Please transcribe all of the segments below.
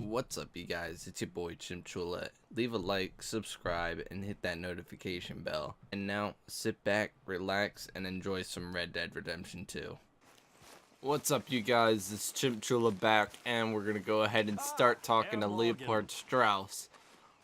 What's up, you guys? It's your boy Chimchula. Leave a like, subscribe, and hit that notification bell. And now, sit back, relax, and enjoy some Red Dead Redemption 2. What's up, you guys? It's Chimchula back, and we're gonna go ahead and start talking to Leopold Strauss.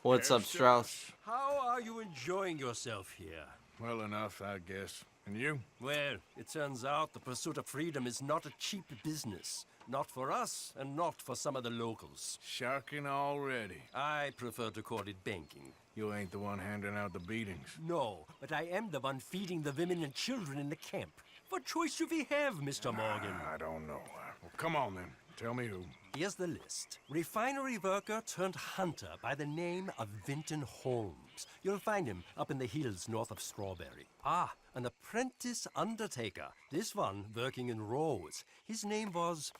What's up, Strauss? How are you enjoying yourself here? Well enough, I guess. And you? Well, it turns out the pursuit of freedom is not a cheap business. Not for us, and not for some of the locals. Shocking already. I prefer to call it banking. You ain't the one handing out the beatings. No, but I am the one feeding the women and children in the camp. What choice do we have, Mr. Morgan? I don't know. Well, come on then. Tell me who. Here's the list. Refinery worker turned hunter by the name of Vinton Holmes. You'll find him up in the hills north of Strawberry. Ah, an apprentice undertaker. This one working in Rose. His name was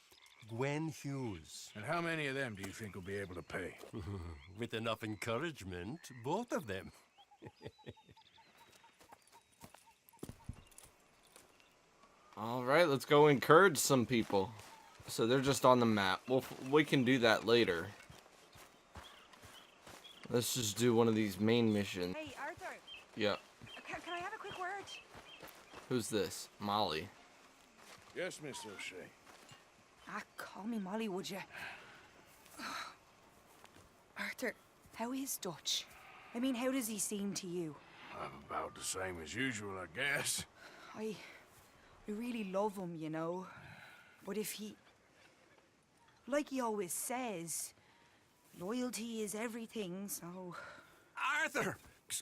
Gwen Hughes. And how many of them do you think will be able to pay? With enough encouragement, both of them. Alright, let's go encourage some people. So they're just on the map. Well, we can do that later. Let's just do one of these main missions. Hey, Arthur. Yeah. Can I have a quick word? Who's this? Molly. Yes, Miss O'Shea. Call me Molly, would you? Arthur, how is Dutch? I mean, how does he seem to you? I'm about the same as usual, I guess. I really love him, you know. But if he... Like he always says, loyalty is everything, so... Arthur!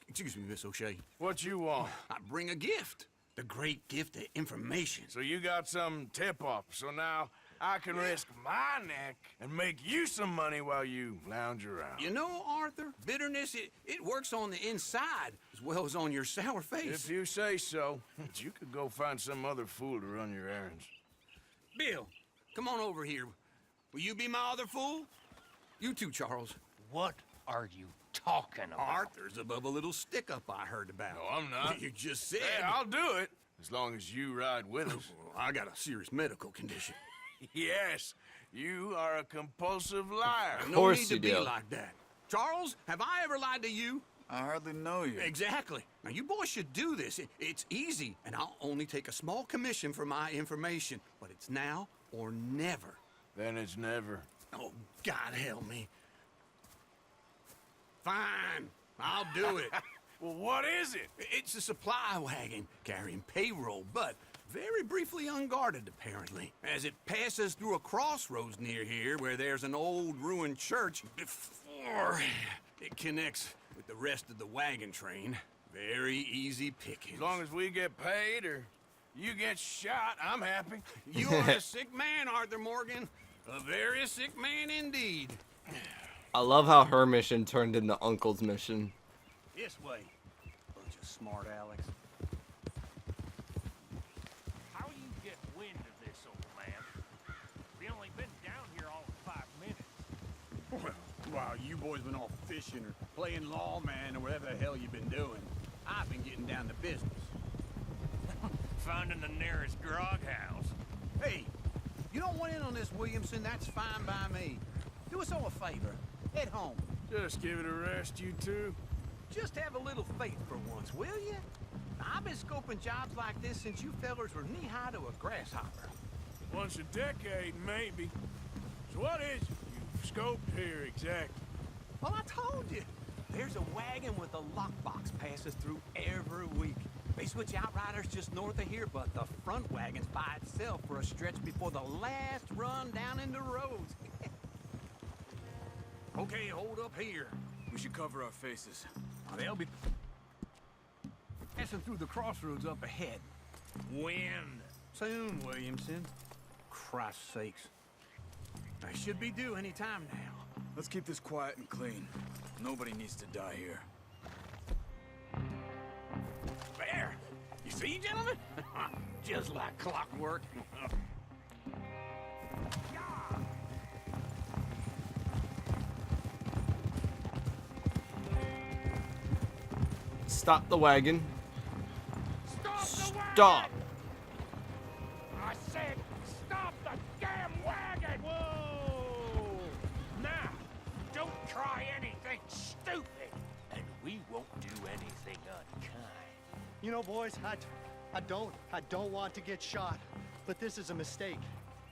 Excuse me, Miss O'Shea. What you want? I bring a gift. The great gift of information. So you got some tip-off, so now I can risk my neck and make you some money while you lounge around. You know, Arthur, bitterness, it works on the inside as well as on your sour face. If you say so, you could go find some other fool to run your errands. Bill, come on over here. Will you be my other fool? You too, Charles. What are you talking about? Arthur's above a little stick-up I heard about. No, I'm not. You just said... Hey, I'll do it, as long as you ride with us. I got a serious medical condition. Yes, you are a compulsive liar. No course need to you be do. like that. Charles, have I ever lied to you? I hardly know you. Exactly. Now, you boys should do this. It's easy, and I'll only take a small commission for my information. But it's now or never. Then it's never. Oh, God help me. Fine. I'll do it. Well, what is it? It's a supply wagon carrying payroll, but very briefly unguarded, apparently. As it passes through a crossroads near here where there's an old ruined church before it connects with the rest of the wagon train. Very easy pickings. As long as we get paid or you get shot, I'm happy. You're a sick man, Arthur Morgan. A very sick man indeed. I love how her mission turned into Uncle's mission. This way. Bunch of smart Alex. How you get wind of this, old man? We only been down here all of 5 minutes. Well, while you boys been off fishing or playing lawman or whatever the hell you've been doing, I've been getting down to business. Finding the nearest grog house. Hey, you don't want in on this, Williamson, that's fine by me. Do us all a favor. Head home. Just give it a rest, you two. Just have a little faith for once, will you? I've been scoping jobs like this since you fellers were knee-high to a grasshopper. Once a decade, maybe. So what is it you've scoped here exactly? Well, I told you. There's a wagon with a lockbox passes through every week. They switch outriders just north of here, but the front wagon's by itself for a stretch before the last run down into roads. Okay, hold up here. We should cover our faces. They'll be passing through the crossroads up ahead. When? Soon, Williamson. Christ's sakes. I should be due any time now. Let's keep this quiet and clean. Nobody needs to die here. There! You see, gentlemen? Just like clockwork. Stop the wagon. Stop! I said, stop the damn wagon! Whoa! Now, try anything stupid, and we won't do anything unkind. You know, boys, I don't want to get shot, but this is a mistake.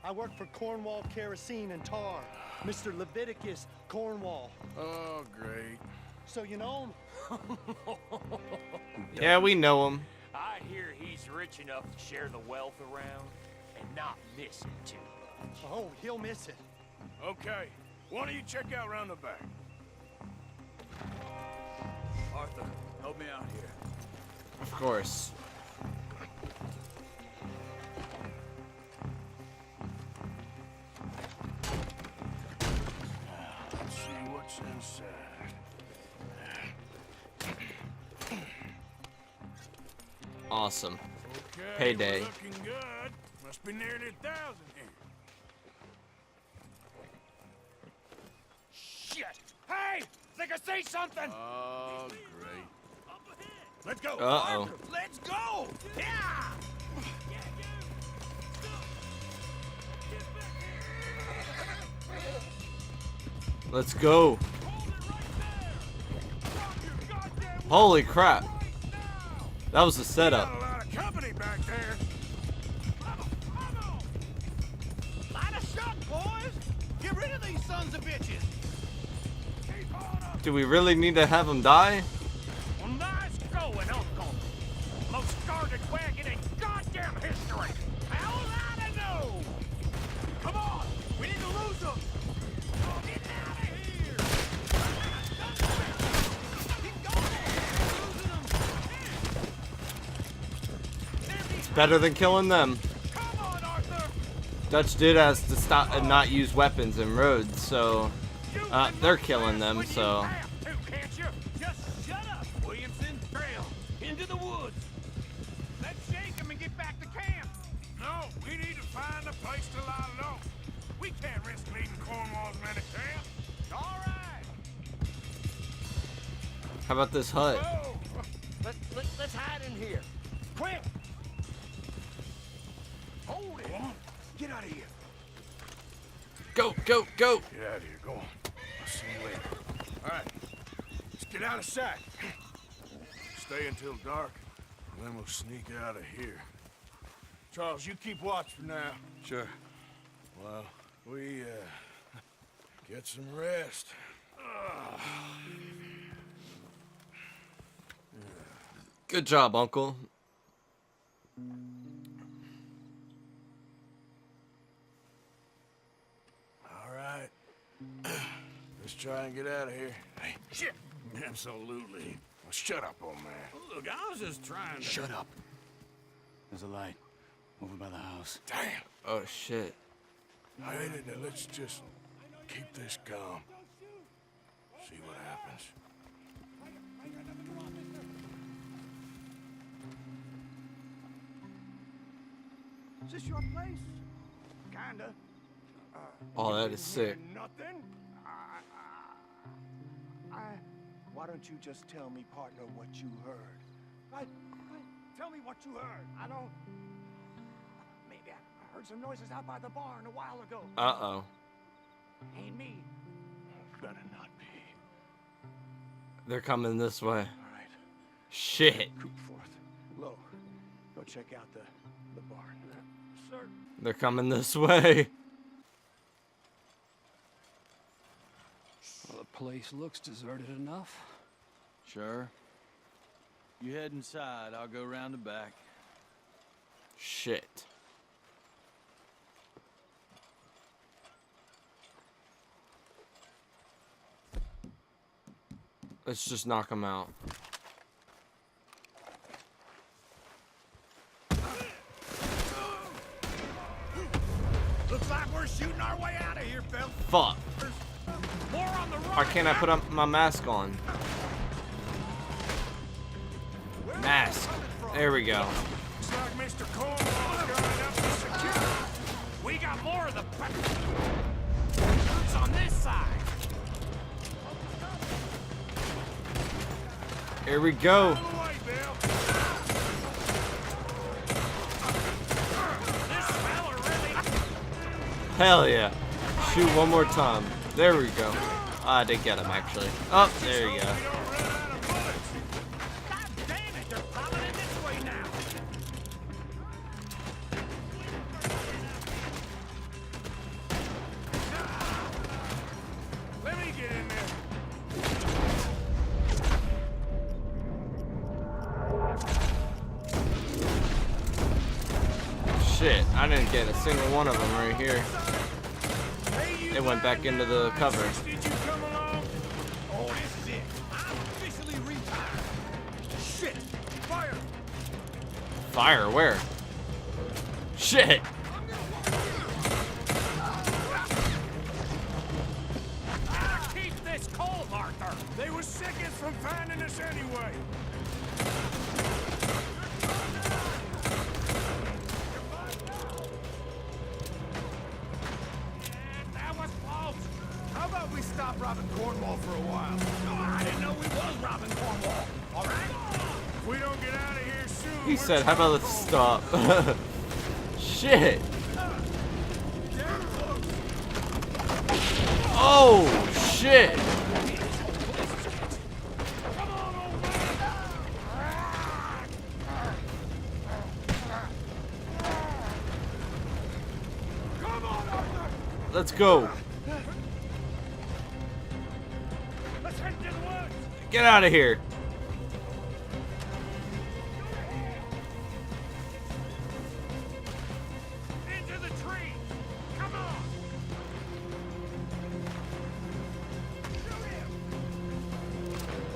I work for Cornwall Kerosene and Tar, Mr. Leviticus Cornwall. Oh, great. So you know him? Yeah, we know him. I hear he's rich enough to share the wealth around and not miss it too much. Oh, he'll miss it. Okay, why don't you check out round the back? Arthur, help me out here. Of course. Let's see what's inside. Awesome. Okay, Payday. we're looking good. Must be nearly 1,000 here. Shit! Hey! Think I see something? Oh, great. Let's go. Uh-oh. Arthur, let's go. Yeah. Let's go. Holy crap. That was the setup. Got a lot of company back there. Light a shot, boys. Get rid of these sons of bitches. Do we really need to have him die? Well, nice going, Uncle. Most guarded wagon in goddamn history. How was I to know? Come on, we need to lose them. Get out of here. Keep going. It's better than killing them. Come on, Arthur. Dutch did ask to stop and not use weapons in roads, so they're killing them, so Can't you? Just shut up, Williamson. Trail into the woods. Let's shake him and get back to camp. No, we need to find a place to lie low. We can't risk leaving Cornwall's men at camp. All right. how about this hut? Oh, Let's hide in here. Quick. hold it. Get out of here. Go, go, go! Get out of here. Go on. I'll see you later. All right. Let's get out of sight. Stay until dark, and then we'll sneak out of here. Charles, you keep watch for now. Sure. Well, we, get some rest. Good job, Uncle. All right. Let's try and get out of here. Hey, Shit. Absolutely. well, shut up, old man. Look, I was just trying to. Shut up. There's a light over by the house. Damn. Oh shit. I hate it. Now let's just keep this calm. See what happens. Is this your place? Kinda. Oh, that is sick. Nothing. Why don't you just tell me, partner, what you heard? Tell me what you heard. I don't. Maybe I heard some noises out by the barn a while ago. Uh-oh. Ain't me. Better not be. They're coming this way. All right. Shit. Coop forth. Low. Go check out the barn. Sir. They're coming this way. Well, the place looks deserted enough. Sure. You head inside, I'll go round the back. Shit. Let's just knock him out. Looks like we're shooting our way out of here, fella. Fuck. More on the Why can't I put my mask on? Mask. There we go. Looks like Mr. Cornwall's got enough to secure. We got more of the It's on this side. Here we go. Out of the way, Bill. This fella really. Hell yeah. Shoot one more time. There we go. I did get him, actually. Oh, there you go. God damn it, they're piling in this way now. Let me get in there. Shit, I didn't get a single one of them right here. They went back into the cover. Did you come along? Oh, this is it. I'm officially retired. Shit! Fire! Fire, where? Shit! Keep this cold, Arthur. They were seconds from finding us anyway. That was close. How about we stop robbing Cornwall for a while? Oh, I didn't know we was robbing Cornwall. All right? If we don't get out of here soon, He we're said, how about let's stop? Shit! Oh, shit! Let's go. Let's head to the woods. Get out of here. Into the trees. Come on. Shoot him.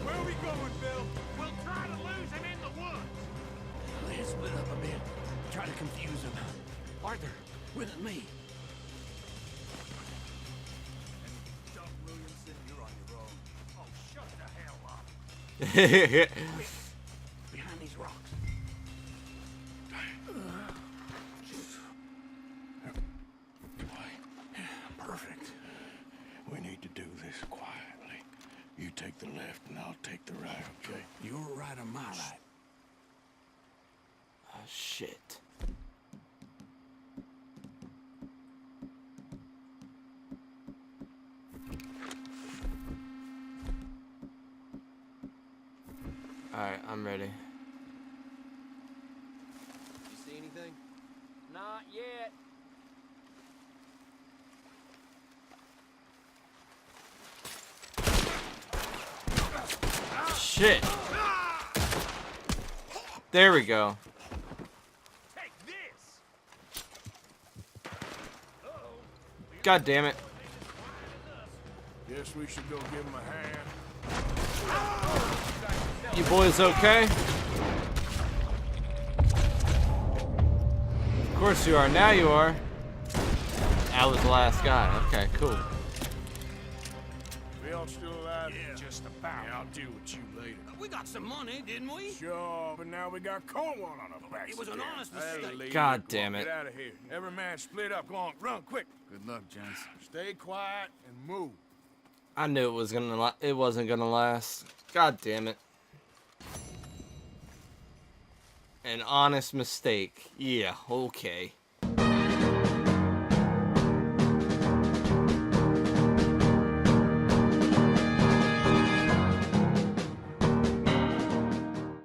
Where are we going, Bill? We'll try to lose him in the woods. Let's split up a bit. Try to confuse him. Arthur, with me. Doug Williamson, you're on your own. Oh, shut the hell up. Behind these rocks. Perfect. We need to do this quietly. You take the left and I'll take the right, okay? You're right on my right. Oh, shit. Alright, I'm ready. You see anything? Not yet. Shit. There we go. Take this. God damn it. Guess we should go give him a hand. You boys okay? Of course you are. Now you are. I was the last guy. Okay, cool. We all still alive? Yeah. Just about. Yeah, I'll deal with you later. We got some money, didn't we? Sure, but now we got Cornwall on our backs. It was an again. honest That'll mistake. leave God you. Come on, damn it. Get out of here. Every man split up. Go on, run quick. Good luck, gents. Stay quiet and move. I knew it was gonna. It wasn't gonna last. God damn it. An honest mistake. Yeah. Okay.